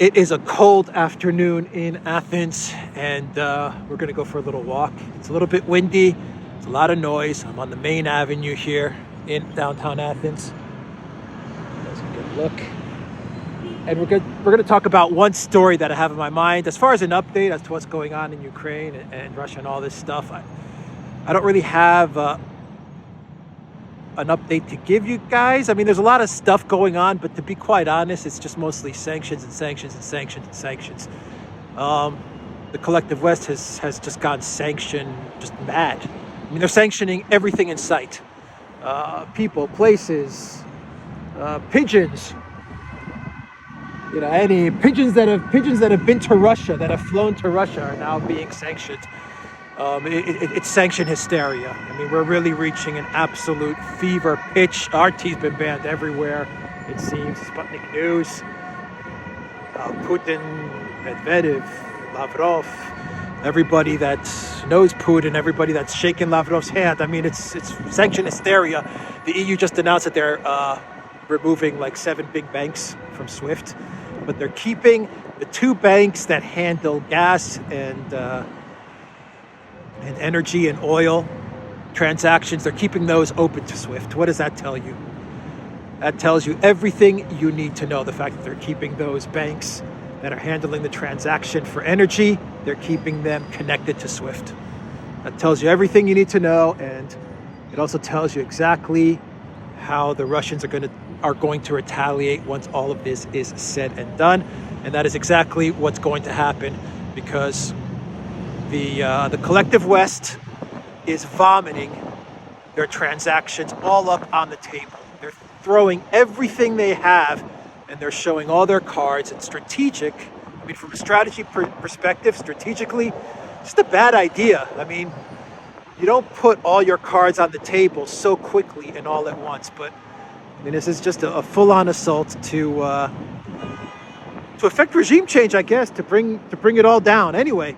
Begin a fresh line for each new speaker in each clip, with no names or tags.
It is a cold afternoon in Athens, and we're going to go for a little walk. It's a little bit windy. It's a lot of noise. I'm on the main avenue here in downtown Athens. That's a good look. And we're going to talk about one story that I have in my mind. As far as an update as to what's going on in Ukraine and Russia and all this stuff, I don't really have an update to give you guys. I mean, there's a lot of stuff going on, but to be quite honest, it's just mostly sanctions and sanctions and sanctions and sanctions. The collective West has just gone sanctioned, just mad. I mean, they're sanctioning everything in sight. People, places, pigeons. You know, any pigeons that have been to Russia, that have flown to Russia, are now being sanctioned. It's sanction hysteria. I mean, we're really reaching an absolute fever pitch. RT's been banned everywhere, it seems. Sputnik News, Putin, Medvedev, Lavrov, everybody that knows Putin, everybody that's shaking Lavrov's hand. I mean, it's sanction hysteria. The EU just announced that they're removing like 7 big banks from SWIFT, but they're keeping the 2 banks that handle gas and energy and oil transactions. They're keeping those open to SWIFT. What does that tell you? That tells you everything you need to know. The fact that they're keeping those banks that are handling the transaction for energy, they're keeping them connected to SWIFT. That tells you everything you need to know, and it also tells you exactly how the Russians are going to retaliate once all of this is said and done. And that is exactly what's going to happen, because the collective West is vomiting their transactions all up on the table. They're throwing everything they have, and they're showing all their cards. And I mean, from a strategy perspective, strategically, just a bad idea. I mean, you don't put all your cards on the table so quickly and all at once. But I mean, this is just a full-on assault to affect regime change, I guess, to bring it all down. Anyway.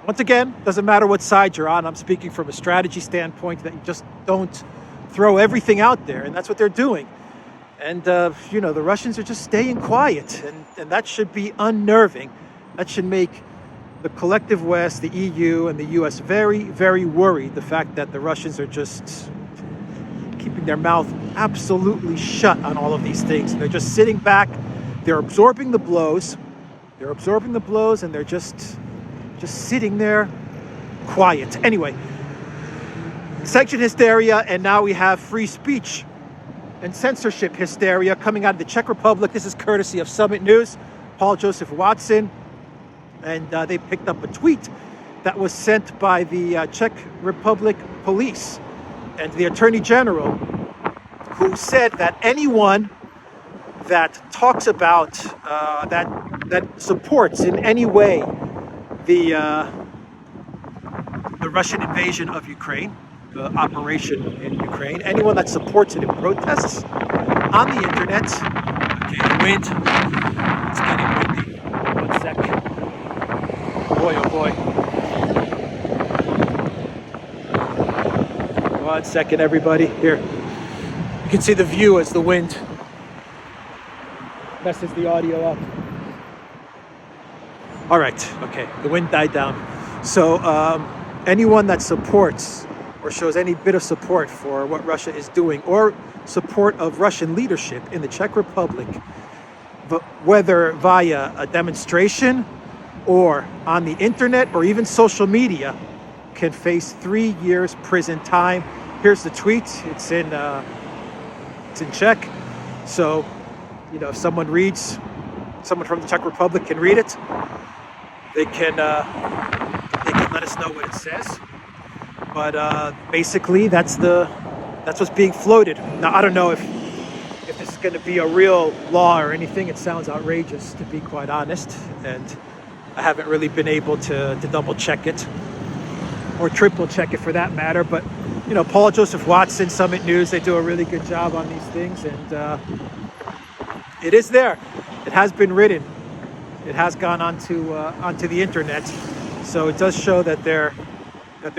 Once again, doesn't matter what side you're on. I'm speaking from a strategy standpoint, that you just don't throw everything out there, and that's what they're doing. And the Russians are just staying quiet, and that should be unnerving. That should make the collective West, the EU, and the US very, very worried. The fact that the Russians are just keeping their mouth absolutely shut on all of these things. And they're just sitting back. They're absorbing the blows. And they're just sitting there quiet. Anyway, sanction hysteria, and now we have free speech and censorship hysteria coming out of the Czech Republic. This is courtesy of Summit News, Paul Joseph Watson, and they picked up a tweet that was sent by the Czech Republic police and the Attorney General, who said that anyone that talks about that supports in any way the Russian invasion of Ukraine, the operation in Ukraine, anyone that supports it in protests on the internet. Okay, the wind, it's getting windy. 1 sec. Boy, oh boy. 1 second, everybody. Here, you can see the view as the wind messes the audio up. All right, okay, the wind died down. So anyone that supports or shows any bit of support for what Russia is doing, or support of Russian leadership in the Czech Republic, but whether via a demonstration or on the internet or even social media, can face 3 years prison time. Here's the tweet. It's in Czech. So, if someone from the Czech Republic can read it, they can let us know what it says. But basically, that's what's being floated. Now, I don't know if this is going to be a real law or anything. It sounds outrageous, to be quite honest, and I haven't really been able to double check it or triple check it for that matter. But Paul Joseph Watson, Summit News, they do a really good job on these things, and it is there. It has been written. It has gone onto the internet, so it does show that they're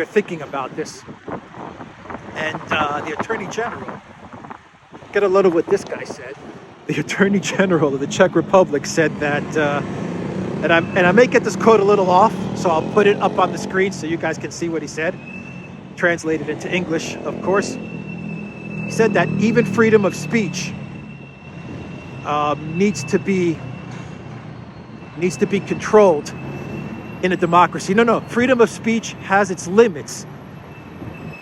thinking about this. And the Attorney General, get a load of what this guy said. the Attorney General of the Czech Republic said that, and I may get this quote a little off, so I'll put it up on the screen so you guys can see what he said, translated into English, of course. He said that even freedom of speech needs to be controlled in a democracy. No, freedom of speech has its limits,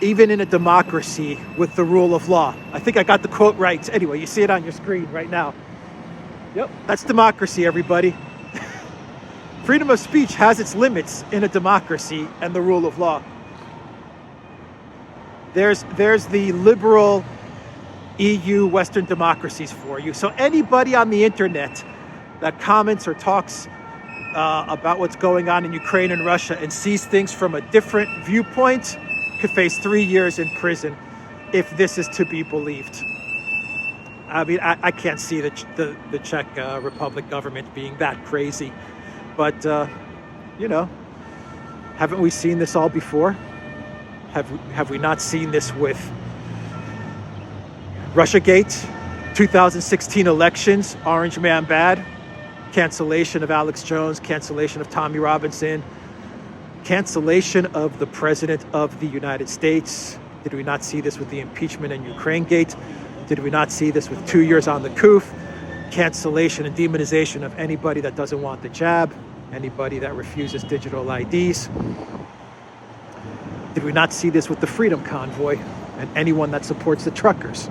even in a democracy with the rule of law. I think I got the quote right. Anyway, you see it on your screen right now. Yep, that's democracy, everybody. Freedom of speech has its limits in a democracy and the rule of law. There's the liberal EU Western democracies for you. So anybody on the internet that comments or talks about what's going on in Ukraine and Russia and sees things from a different viewpoint could face 3 years in prison if this is to be believed. I mean, I can't see the Czech Republic government being that crazy. But, you know, haven't we seen this all before? Have we not seen this with Russiagate, 2016 elections, Orange Man bad, cancellation of Alex Jones, cancellation of Tommy Robinson, cancellation of the President of the United States? Did we not see this with the impeachment and Ukraine gate? Did we not see this with 2 years on the coof? Cancellation and demonization of anybody that doesn't want the jab, anybody that refuses digital IDs. Did we not see this with the Freedom Convoy and anyone that supports the truckers?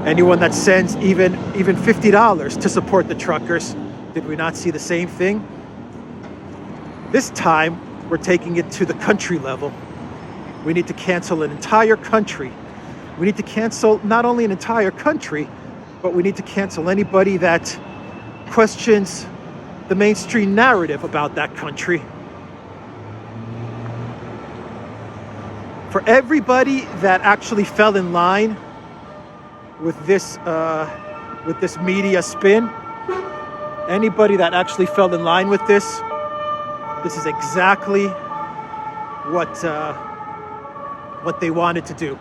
Anyone that sends even $50 to support the truckers, did we not see the same thing? This time, we're taking it to the country level. We need to cancel an entire country. We need to cancel not only an entire country, but we need to cancel anybody that questions the mainstream narrative about that country. For everybody that actually fell in line with this media spin, anybody that actually fell in line with this is exactly what they wanted to do.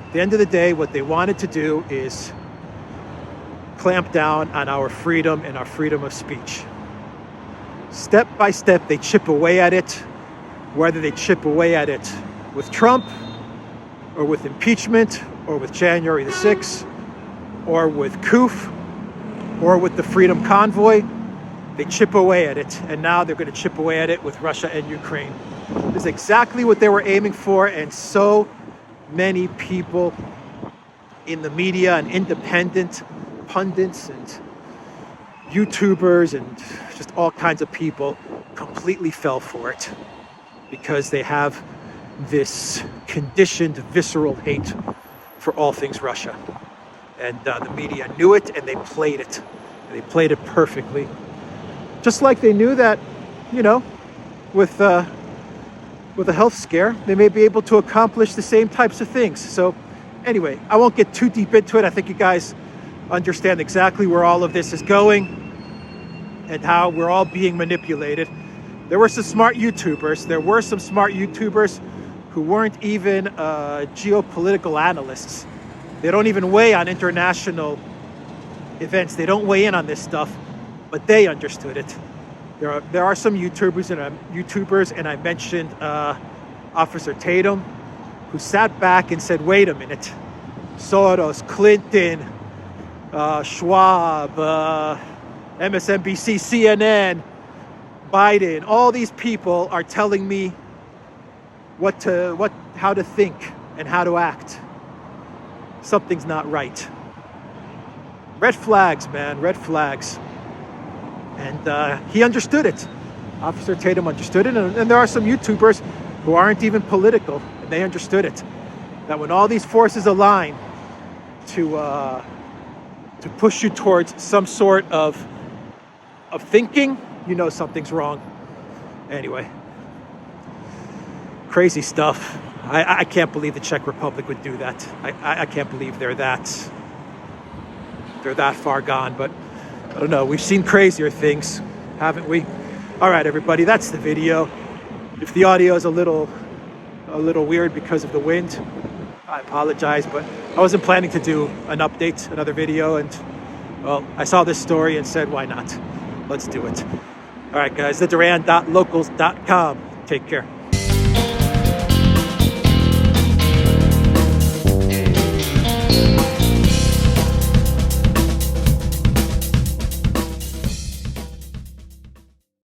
At the end of the day, what they wanted to do is clamp down on our freedom and our freedom of speech. Step by step, they chip away at it, whether they chip away at it with Trump, or with impeachment, or with January the 6th, or with COOF, or with the Freedom Convoy. They chip away at it, and now they're going to chip away at it with Russia and Ukraine. This is exactly what they were aiming for, and so many people in the media and independent pundits and YouTubers and just all kinds of people completely fell for it because they have this conditioned, visceral hate for all things Russia. And the media knew it, and they played it. They played it perfectly. Just like they knew that, you know, with a health scare, they may be able to accomplish the same types of things. So anyway, I won't get too deep into it. I think you guys understand exactly where all of this is going and how we're all being manipulated. There were some smart YouTubers. There were some smart YouTubers who weren't even geopolitical analysts. They don't even weigh on international events. They don't weigh in on this stuff, but they understood it. There are some YouTubers, and I mentioned Officer Tatum, who sat back and said, wait a minute, Soros, Clinton, Schwab, MSNBC, CNN, Biden, all these people are telling me how to think and how to act. Something's not right. Red flags, man, red flags. And he understood it. Officer Tatum understood it. And there are some YouTubers who aren't even political, and they understood it. That when all these forces align to push you towards some sort of thinking, you know something's wrong. Anyway, crazy stuff. I can't believe the Czech Republic would do that. I can't believe they're that far gone, but I don't know. We've seen crazier things, haven't we? All right, everybody, that's the video. If the audio is a little weird because of the wind, I apologize, but I wasn't planning to do an update, another video, and well, I saw this story and said, why not? Let's do it. All right, guys, the Duran.locals.com. Take care.